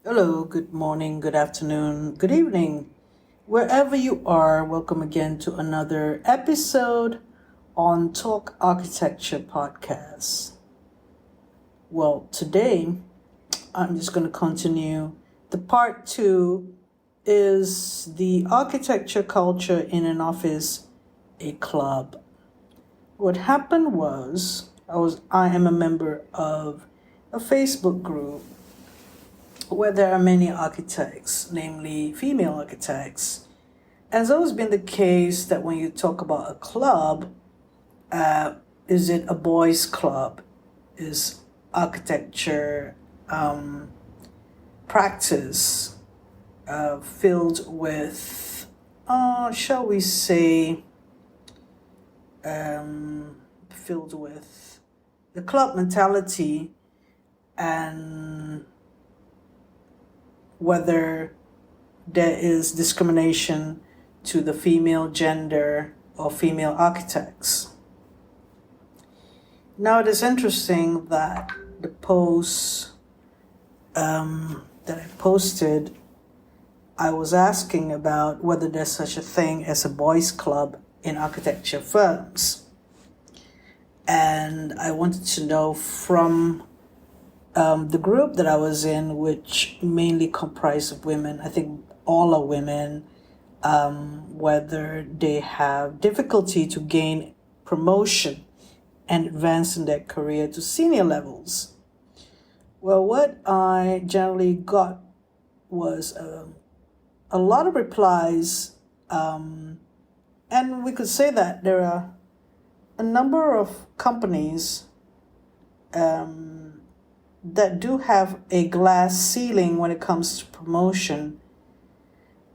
Hello, good morning, good afternoon, good evening. Wherever you are, welcome again to another episode on Talk Architecture Podcast. Well, today I'm just going to continue. The part two is the architecture culture in an office, a club. What happened was I am a member of a Facebook group where there are many architects, namely female architects. And it's always been the case that when you talk about a club, is it a boys' club? Is architecture practice filled with, shall we say, filled with the club mentality and whether there is discrimination to the female gender or female architects. Now, it is interesting that the post that I posted, I was asking about whether there's such a thing as a boys' club in architecture firms. And I wanted to know from the group that I was in, which mainly comprised of women, I think all are women, whether they have difficulty to gain promotion and advance in their career to senior levels. Well, what I generally got was a lot of replies, and we could say that there are a number of companies that do have a glass ceiling when it comes to promotion,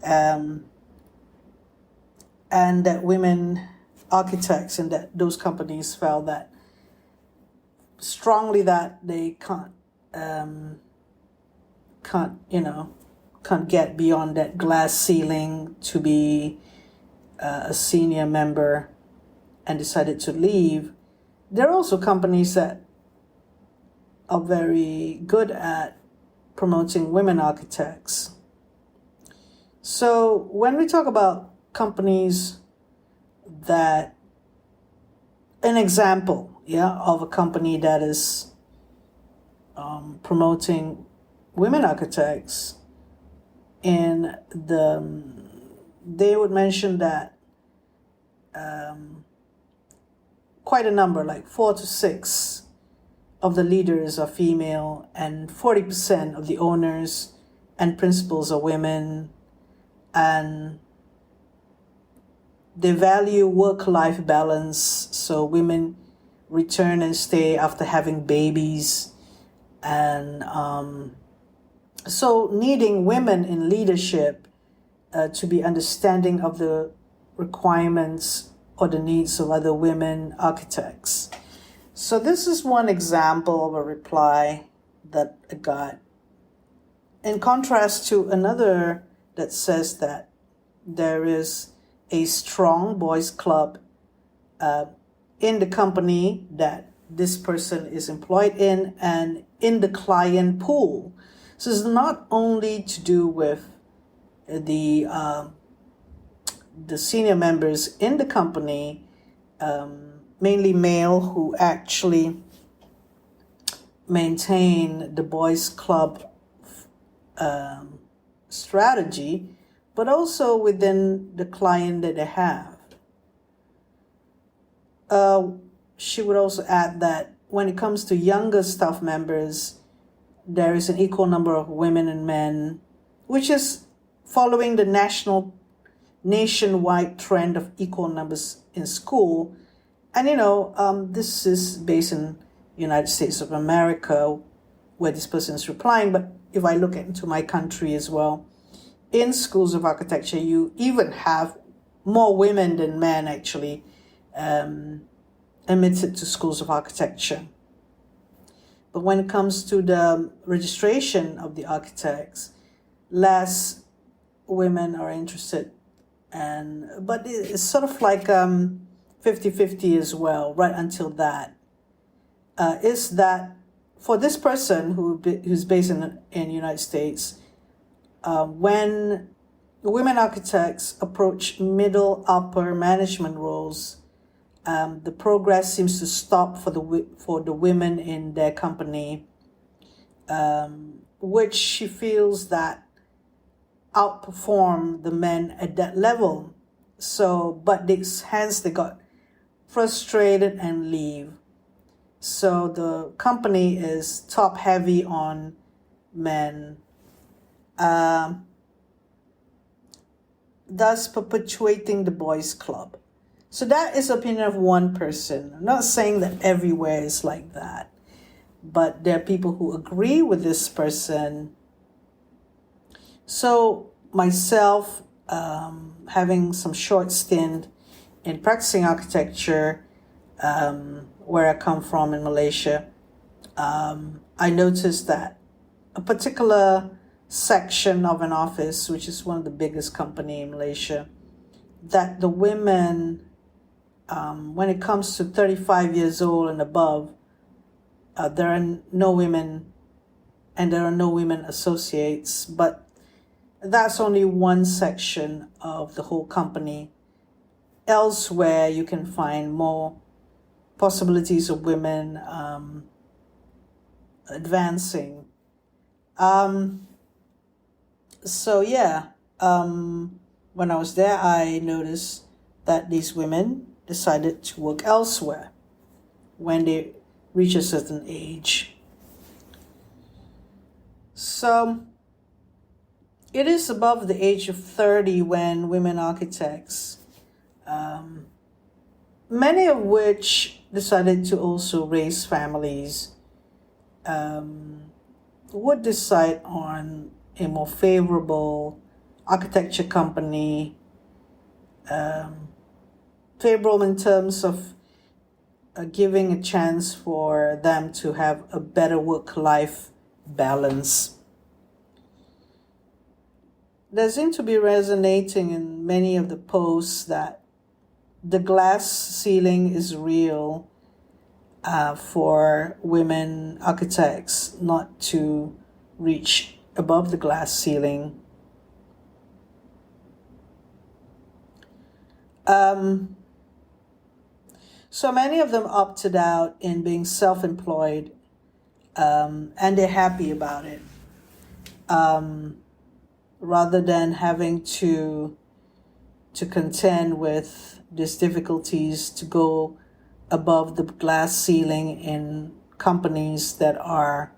and that women architects and that those companies felt that strongly that they can't get beyond that glass ceiling to be a senior member and decided to leave. There are also companies that are very good at promoting women architects. So when we talk about companies that, an example, of a company that is promoting women architects, they would mention that quite a number, like 4 to 6 of the leaders are female, and 40% of the owners and principals are women, and they value work-life balance, so women return and stay after having babies, and so needing women in leadership to be understanding of the requirements or the needs of other women architects. So this is one example of a reply that I got. In contrast to another that says that there is a strong boys' club in the company that this person is employed in and in the client pool. So it's not only to do with the senior members in the company, mainly male, who actually maintain the boys' club strategy, but also within the client that they have. She would also add that when it comes to younger staff members, there is an equal number of women and men, which is following the nationwide trend of equal numbers in school. And this is based in United States of America, where this person is replying. But if I look into my country as well, in schools of architecture, you even have more women than men actually admitted to schools of architecture. But when it comes to the registration of the architects, less women are interested, but it's sort of like 50-50 as well, right until that. Is that for this person who's based in United States, when women architects approach middle upper management roles, the progress seems to stop for the women in their company, which she feels that outperform the men at that level. So, but hence they got frustrated and leave. So the company is top heavy on men, thus perpetuating the boys' club. So that is the opinion of one person. I'm not saying that everywhere is like that, but there are people who agree with this person. So myself, having some short stint in practicing architecture, where I come from in Malaysia, I noticed that a particular section of an office, which is one of the biggest company in Malaysia, that the women, when it comes to 35 years old and above, there are no women, and there are no women associates, but that's only one section of the whole company. Elsewhere, you can find more possibilities of women advancing. So yeah, when I was there, I noticed that these women decided to work elsewhere when they reach a certain age. So it is above the age of 30 when women architects, many of which decided to also raise families, would decide on a more favorable architecture company, favorable in terms of giving a chance for them to have a better work-life balance. There seemed to be resonating in many of the posts that the glass ceiling is real, for women architects not to reach above the glass ceiling. So many of them opted out in being self-employed, and they're happy about it, rather than having to contend with these difficulties to go above the glass ceiling in companies that are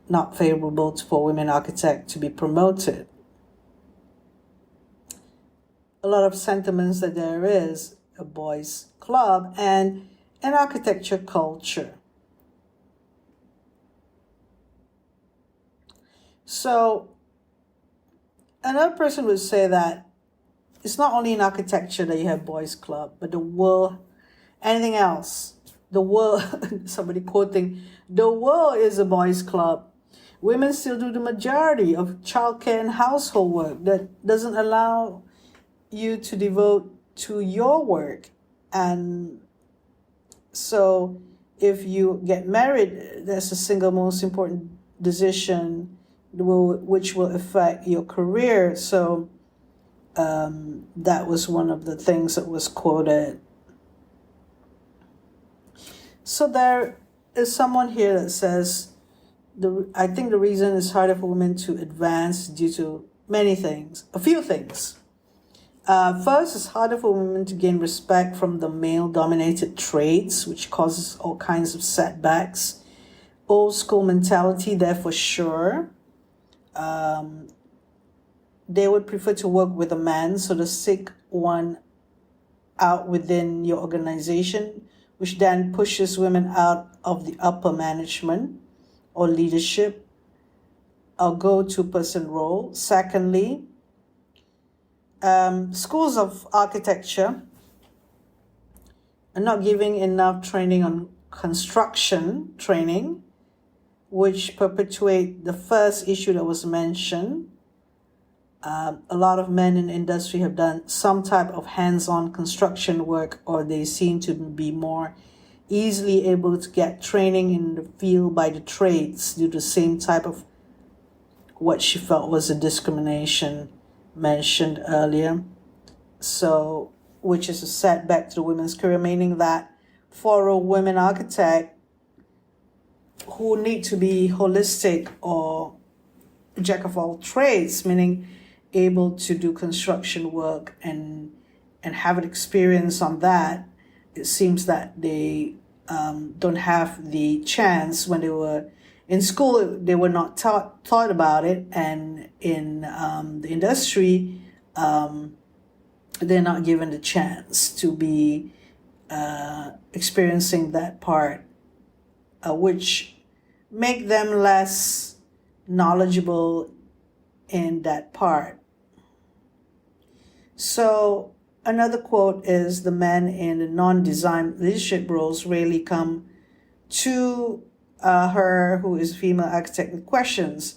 not favorable for women architects to be promoted. A lot of sentiments that there is a boys' club and an architecture culture. So another person would say that it's not only in architecture that you have boys' club, but the world, anything else. The world, somebody quoting, the world is a boys' club. Women still do the majority of childcare and household work that doesn't allow you to devote to your work. And so if you get married, that's the single most important decision which will affect your career. So that was one of the things that was quoted. So there is someone here that says, I think the reason it's harder for women to advance due to many things, a few things. First, it's harder for women to gain respect from the male-dominated trades, which causes all kinds of setbacks. Old school mentality there for sure. They would prefer to work with a man, so to seek one out within your organization, which then pushes women out of the upper management or leadership or go-to person role. Secondly, schools of architecture are not giving enough training on construction training, which perpetuate the first issue that was mentioned. A lot of men in the industry have done some type of hands-on construction work, or they seem to be more easily able to get training in the field by the trades due to the same type of what she felt was a discrimination mentioned earlier. So, which is a setback to the women's career, meaning that for a women architect who need to be holistic or jack of all trades, meaning able to do construction work and have an experience on that, it seems that they don't have the chance. When they were in school, they were not taught about it, and in the industry, they're not given the chance to be experiencing that part, which make them less knowledgeable in that part. So another quote is, the men in the non-design leadership roles rarely come to her, who is a female architect, with questions.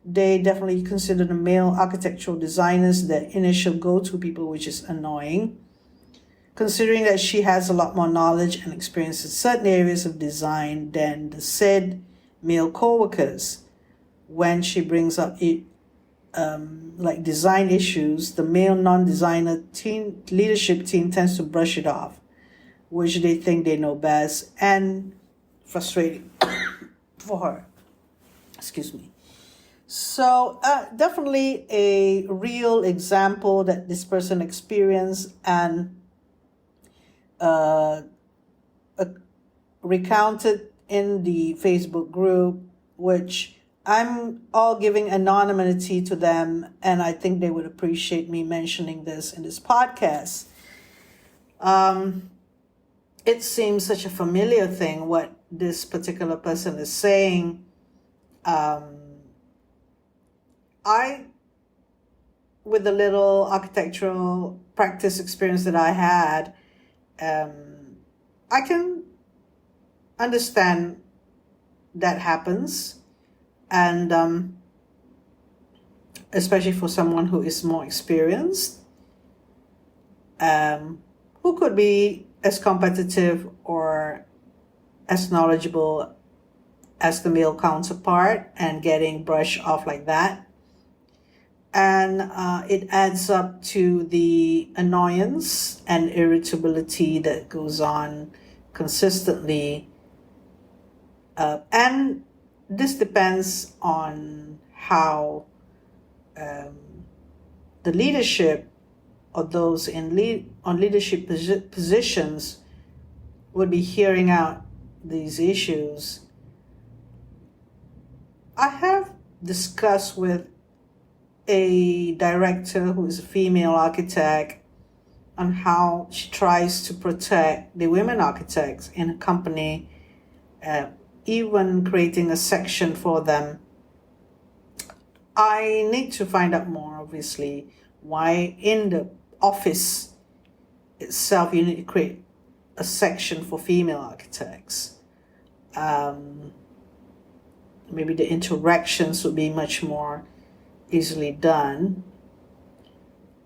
They definitely consider the male architectural designers the initial go-to people, which is annoying, considering that she has a lot more knowledge and experience in certain areas of design than the said male co-workers. When she brings up like design issues, the male non-designer leadership team tends to brush it off, which they think they know best, and frustrating for her. Excuse me. So definitely a real example that this person experienced and recounted in the Facebook group, which I'm all giving anonymity to them, and I think they would appreciate me mentioning this in this podcast. It seems such a familiar thing what this particular person is saying. With the little architectural practice experience that I had, I can understand that happens. And especially for someone who is more experienced, who could be as competitive or as knowledgeable as the male counterpart, and getting brushed off like that. And it adds up to the annoyance and irritability that goes on consistently. And this depends on how the leadership or those on leadership positions would be hearing out these issues. I have discussed with a director who is a female architect on how she tries to protect the women architects in a company, even creating a section for them. I need to find out more, obviously, why in the office itself you need to create a section for female architects. Maybe the interactions would be much more easily done.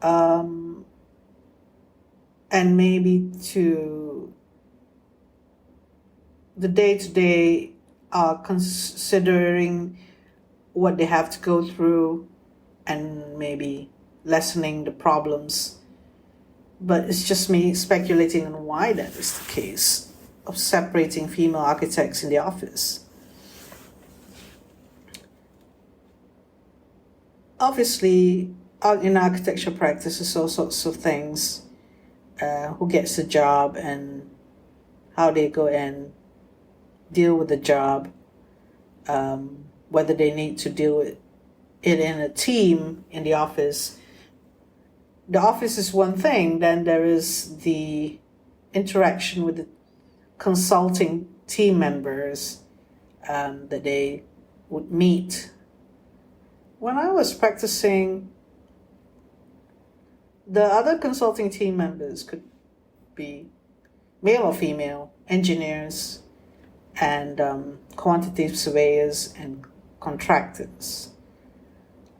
And maybe to the day-to-day, considering what they have to go through and maybe lessening the problems. But it's just me speculating on why that is the case of separating female architects in the office. Obviously, in architecture practices, all sorts of things, who gets the job and how they go and deal with the job, whether they need to deal with it in a team in the office. The office is one thing, then there is the interaction with the consulting team members that they would meet. When I was practicing, the other consulting team members could be male or female, engineers and quantity surveyors and contractors,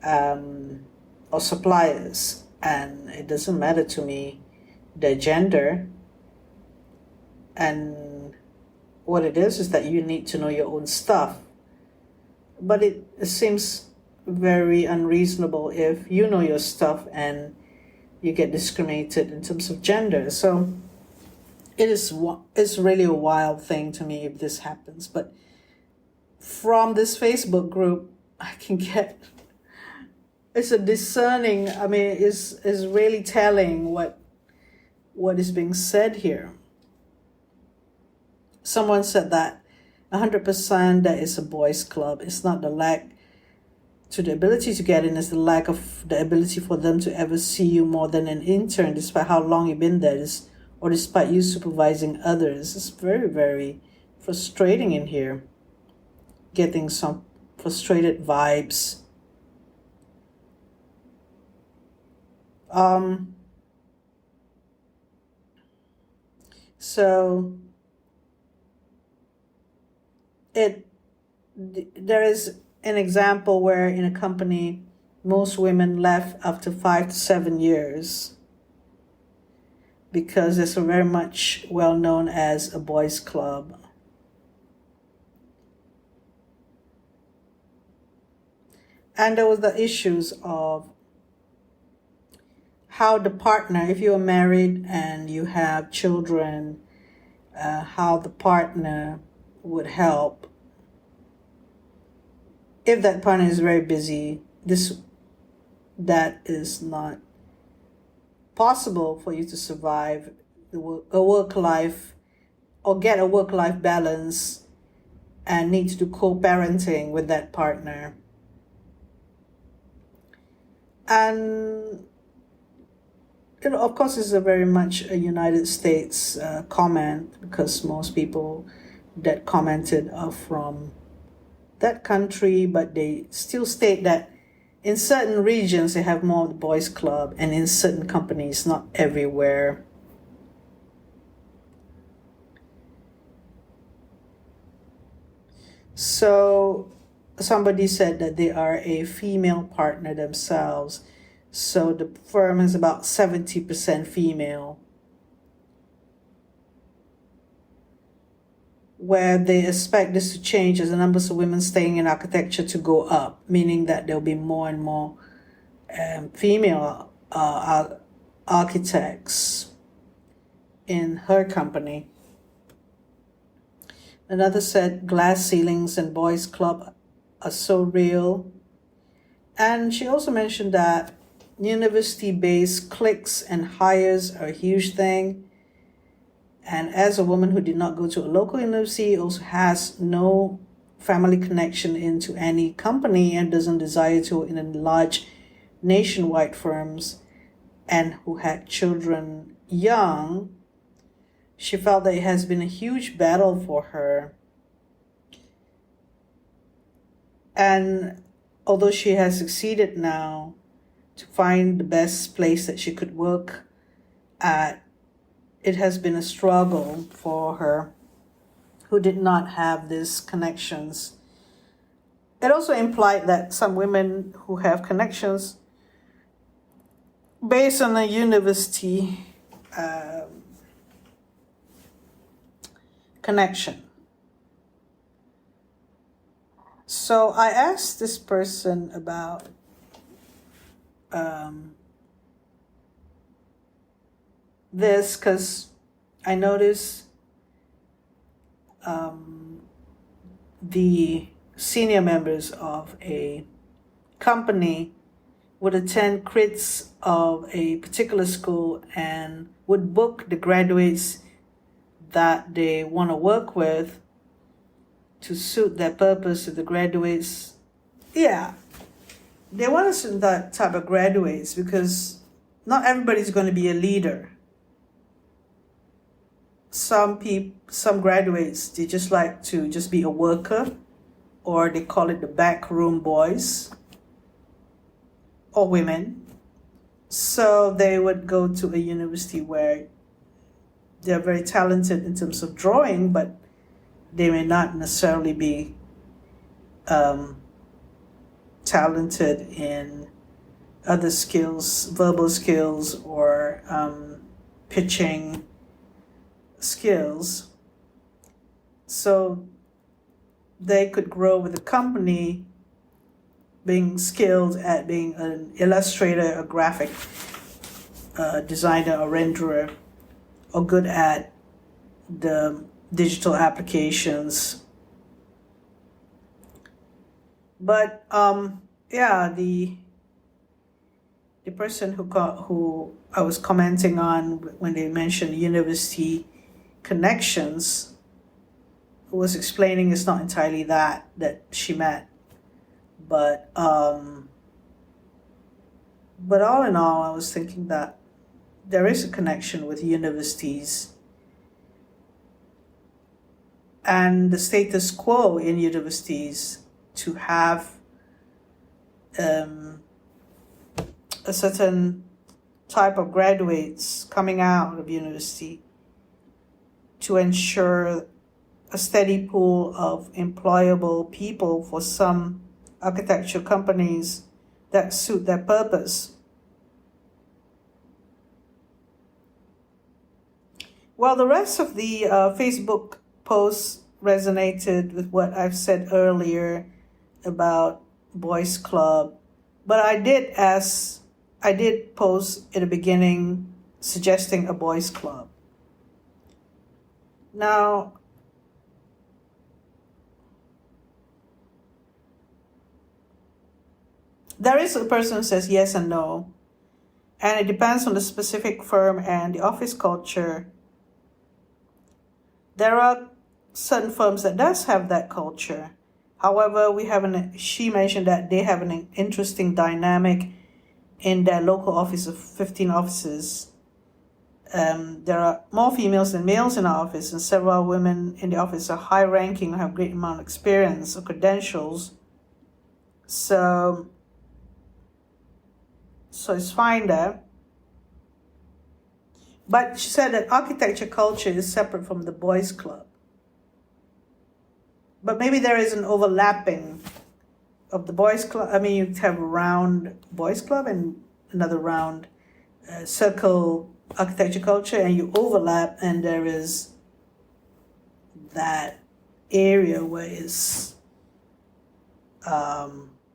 or suppliers. And it doesn't matter to me their gender. And what it is that you need to know your own stuff. But it seems very unreasonable if you know your stuff and you get discriminated in terms of gender. So it's really a wild thing to me if this happens. But from this Facebook group, I can get, it's a discerning, I mean, it's really telling what is being said here. Someone said that 100% that is a boys' club. It's not the lack to the ability to get in, it's the lack of the ability for them to ever see you more than an intern, despite how long you've been there, or despite you supervising others. It's very, very frustrating in here. Getting some frustrated vibes. So there is an example where in a company, most women left after 5 to 7 years because it's very much well known as a boys' club. And there was the issues of how the partner, if you are married and you have children, how the partner would help. If that partner is very busy, that is not possible for you to survive a work life or get a work-life balance and need to do co-parenting with that partner. And of course, it's a very much a United States comment, because most people that commented are from that country, but they still state that in certain regions they have more of the boys' club, and in certain companies, not everywhere. So somebody said that they are a female partner themselves. So the firm is about 70% female, where they expect this to change as the numbers of women staying in architecture to go up, meaning that there'll be more and more female architects in her company. Another said glass ceilings and boys' club are so real. And she also mentioned that university-based cliques and hires are a huge thing. And as a woman who did not go to a local university, also has no family connection into any company and doesn't desire to in a large nationwide firms, and who had children young, she felt that it has been a huge battle for her. And although she has succeeded now to find the best place that she could work at, it has been a struggle for her, who did not have these connections. It also implied that some women who have connections based on a university connection. So I asked this person about this, because I noticed the senior members of a company would attend crits of a particular school and would book the graduates that they want to work with to suit their purpose of the graduates. Yeah, they want to suit that type of graduates because not everybody's going to be a leader. Some graduates, they just like to just be a worker, or they call it the backroom boys or women. So they would go to a university where they're very talented in terms of drawing, but they may not necessarily be talented in other skills, verbal skills, or pitching skills. so they could grow with the company, being skilled at being an illustrator, a graphic designer or renderer, or good at the digital applications. But the person who I was commenting on when they mentioned university connections was explaining it's not entirely that she meant, but all in all, I was thinking that there is a connection with universities and the status quo in universities to have a certain type of graduates coming out of university to ensure a steady pool of employable people for some architecture companies that suit their purpose. Well, the rest of the Facebook posts resonated with what I've said earlier about Boys Club, but I did post in the beginning suggesting a Boys Club. Now, there is a person who says yes and no, and it depends on the specific firm and the office culture. There are certain firms that does have that culture. However, she mentioned that they have an interesting dynamic in their local office of 15 offices. There are more females than males in our office, and several women in the office are high-ranking and have great amount of experience or credentials. So it's fine there. But she said that architecture culture is separate from the Boys Club. But maybe there is an overlapping of the Boys Club. I mean, you have a round Boys Club and another round circle architecture culture, and you overlap, and there is that area where it's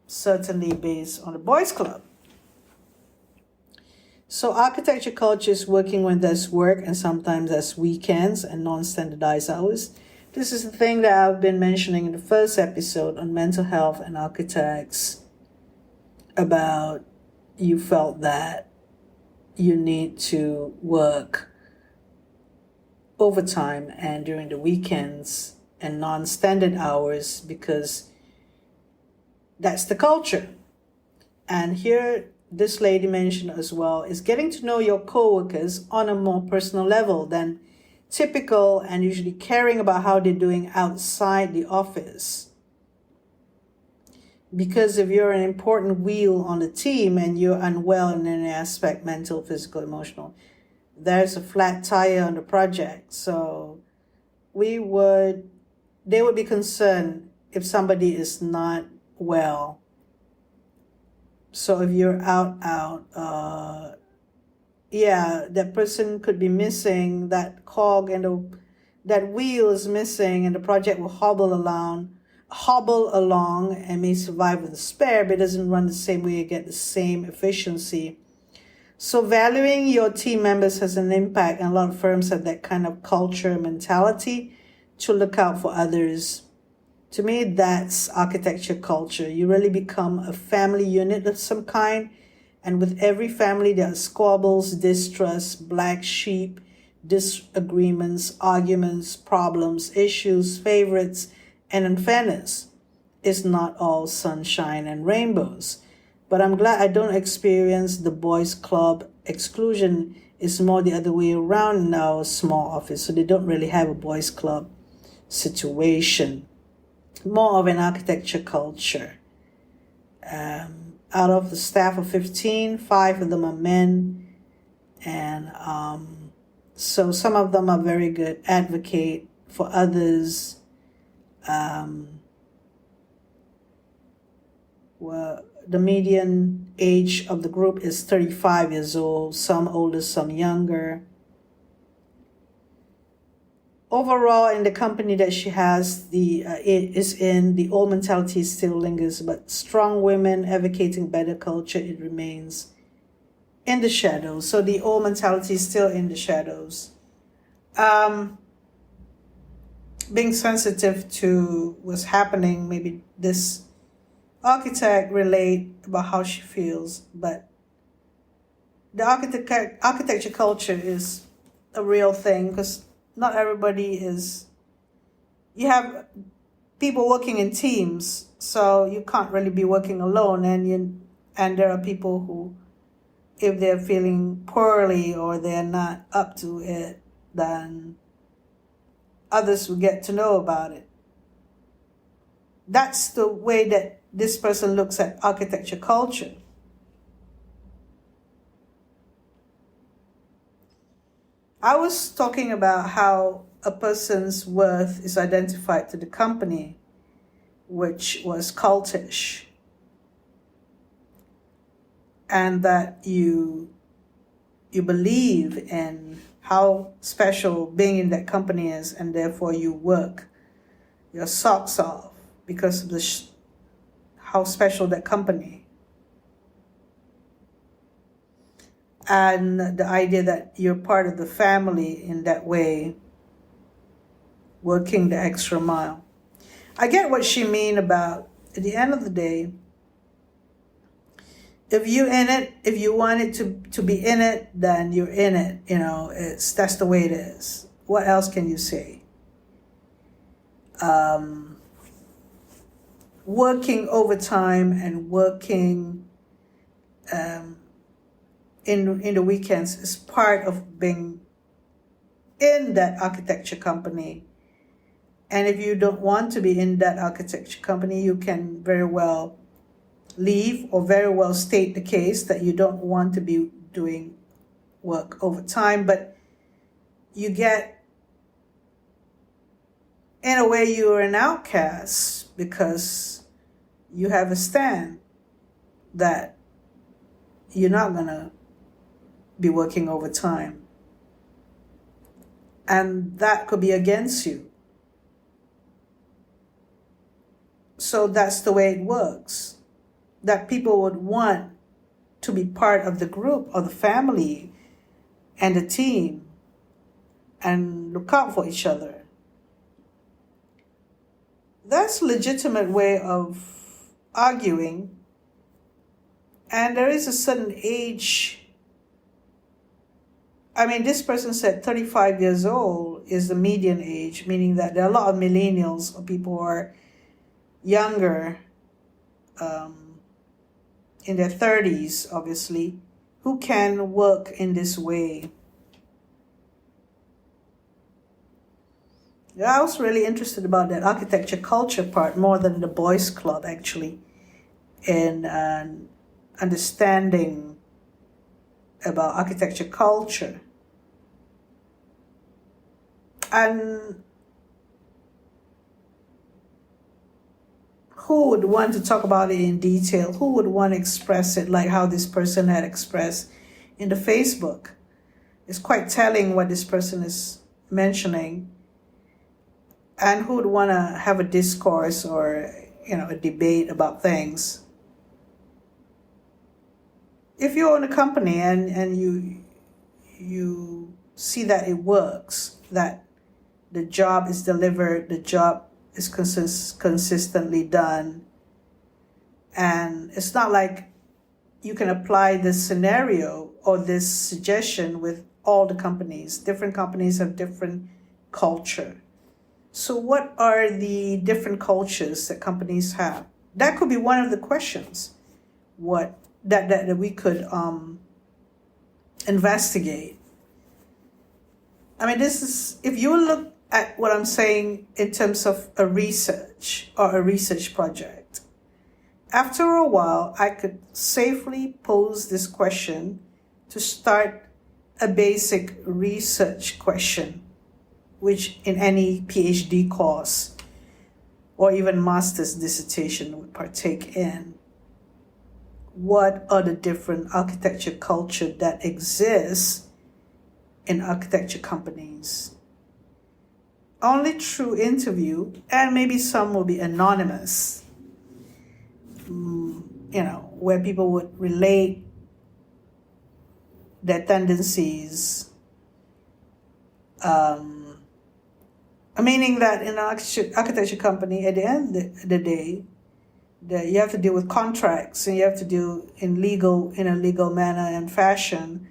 certainly based on the Boys Club. So architecture culture is working when there's work and sometimes there's weekends and non-standardized hours. This is the thing that I've been mentioning in the first episode on mental health and architects, about you felt that you need to work overtime and during the weekends and non-standard hours because that's the culture. And here, this lady mentioned as well, is getting to know your coworkers on a more personal level than typical, and usually caring about how they're doing outside the office. Because if you're an important wheel on the team and you're unwell in any aspect, mental, physical, emotional, there's a flat tire on the project. So they would be concerned if somebody is not well. So if you're out, that person could be missing, that cog and that wheel is missing, and the project will hobble along and may survive with a spare, but it doesn't run the same way, you get the same efficiency. So valuing your team members has an impact, and a lot of firms have that kind of culture mentality to look out for others. To me, that's architecture culture. You really become a family unit of some kind. And with every family, there are squabbles, distrust, black sheep, disagreements, arguments, problems, issues, favorites, and unfairness. It's not all sunshine and rainbows. But I'm glad I don't experience the Boys Club exclusion. It's more the other way around in our small office. So they don't really have a Boys Club situation. More of an architecture culture. Out of the staff of 15, 5 of them are men. And so some of them are very good advocate for others. Well, the median age of the group is 35 years old, some older, some younger. overall in the company that she has, the old mentality still lingers, but strong women advocating better culture, it remains in the shadows. So the old mentality is still in the shadows. Being sensitive to what's happening, maybe this architect relate about how she feels, but the architecture culture is a real thing, because not everybody is, you have people working in teams, so you can't really be working alone, and there are people who, if they're feeling poorly or they're not up to it, then others will get to know about it. That's the way that this person looks at architecture culture. I was talking about how a person's worth is identified to the company, which was cultish, and that you believe in how special being in that company is, and therefore you work your socks off because of how special that company. And the idea that you're part of the family in that way, working the extra mile. I get what she mean about, at the end of the day, if you're in it, if you want it to be in it, then you're in it. That's the way it is. What else can you say? Working overtime and working in the weekends is part of being in that architecture company. And if you don't want to be in that architecture company, you can very well leave, or very well state the case that you don't want to be doing work overtime, but you get, in a way, you're an outcast because you have a stand that you're not going to be working overtime. And that could be against you. So that's the way it works. That people would want to be part of the group or the family and the team and look out for each other. That's a legitimate way of arguing. And there is a certain age. I mean, this person said 35 years old is the median age, meaning that there are a lot of millennials or people who are younger, in their 30s, obviously, who can work in this way. I was really interested about that architecture culture part more than the boys club, actually, in understanding about architecture culture. And who would want to talk about it in detail? Who would want to express it like how this person had expressed in the Facebook? It's quite telling what this person is mentioning. And who would want to have a discourse or, a debate about things? If you own a company and you see that it works, that the job is delivered, the job is consistently done, and it's not like you can apply this scenario or this suggestion with all the companies. Different companies have different culture. So what are the different cultures that companies have? That could be one of the questions that we could investigate. I mean, this is, if you look at what I'm saying in terms of a research or a research project, after a while, I could safely pose this question to start a basic research question, which in any PhD course or even master's dissertation would partake in. What are the different architecture culture that exists in architecture companies? only through interview, and maybe some will be anonymous, where people would relate their tendencies, meaning that in an architecture company, at the end of the day, you have to deal with contracts, and you have to do in a legal manner and fashion.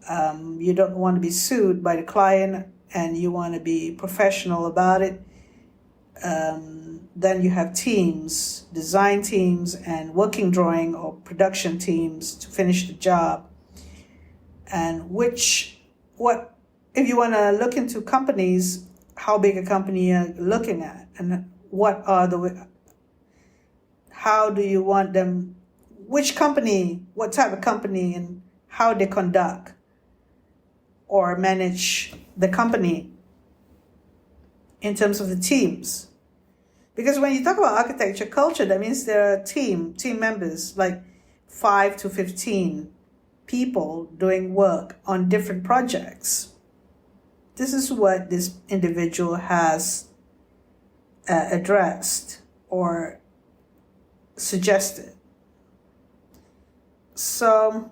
You don't want to be sued by the client, and you want to be professional about it. Then you have teams, design teams, and working drawing or production teams to finish the job. And if you want to look into companies, how big a company you're looking at, and how do you want them, which company, what type of company, and how they conduct or manage the company in terms of the teams. Because when you talk about architecture culture, that means there are team members, like 5 to 15 people doing work on different projects. This is what this individual has addressed or suggested. So,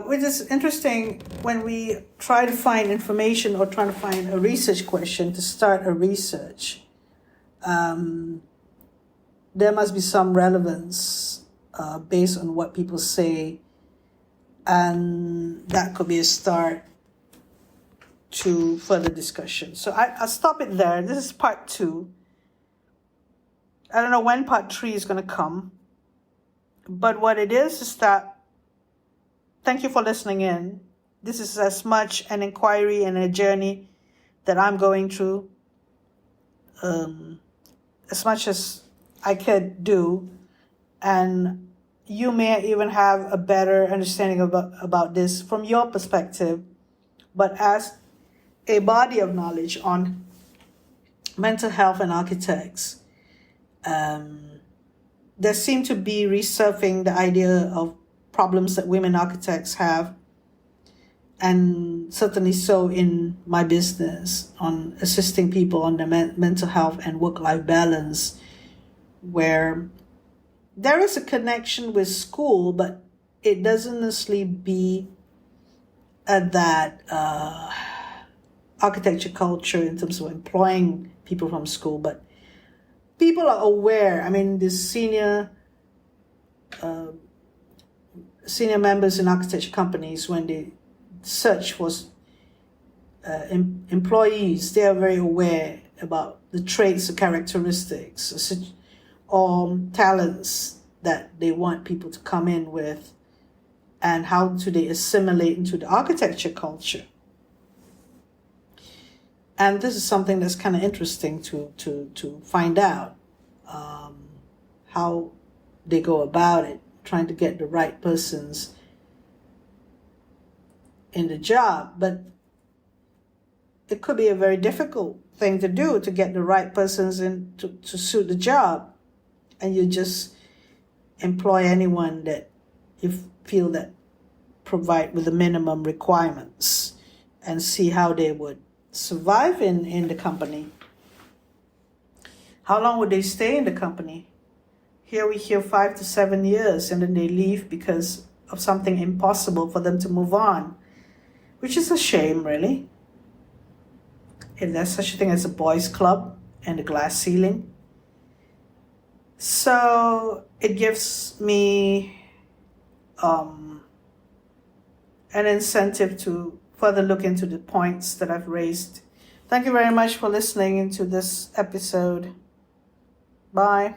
which is interesting when we try to find information or try to find a research question to start a research. There must be some relevance based on what people say, and that could be a start to further discussion. So I'll stop it there. This is part 2. I don't know when part 3 is going to come, but what it is that, thank you for listening in. This is as much an inquiry and a journey that I'm going through, as much as I could do, and you may even have a better understanding about this from your perspective, but as a body of knowledge on mental health and architects, there seem to be resurfing the idea of problems that women architects have, and certainly so in my business on assisting people on their mental health and work-life balance, where there is a connection with school, but it doesn't necessarily be that architecture culture in terms of employing people from school, but people are aware. I mean, the senior members in architecture companies, when they search for employees, they are very aware about the traits or characteristics or talents that they want people to come in with, and how do they assimilate into the architecture culture. And this is something that's kind of interesting to find out, how they go about it, trying to get the right persons in the job. But it could be a very difficult thing to do, to get the right persons in to suit the job. And you just employ anyone that you feel that provide with the minimum requirements, and see how they would survive in the company. How long would they stay in the company? Here we hear 5 to 7 years, and then they leave because of something impossible for them to move on, which is a shame, really. If there's such a thing as a boys' club and a glass ceiling. So it gives me an incentive to further look into the points that I've raised. Thank you very much for listening into this episode. Bye.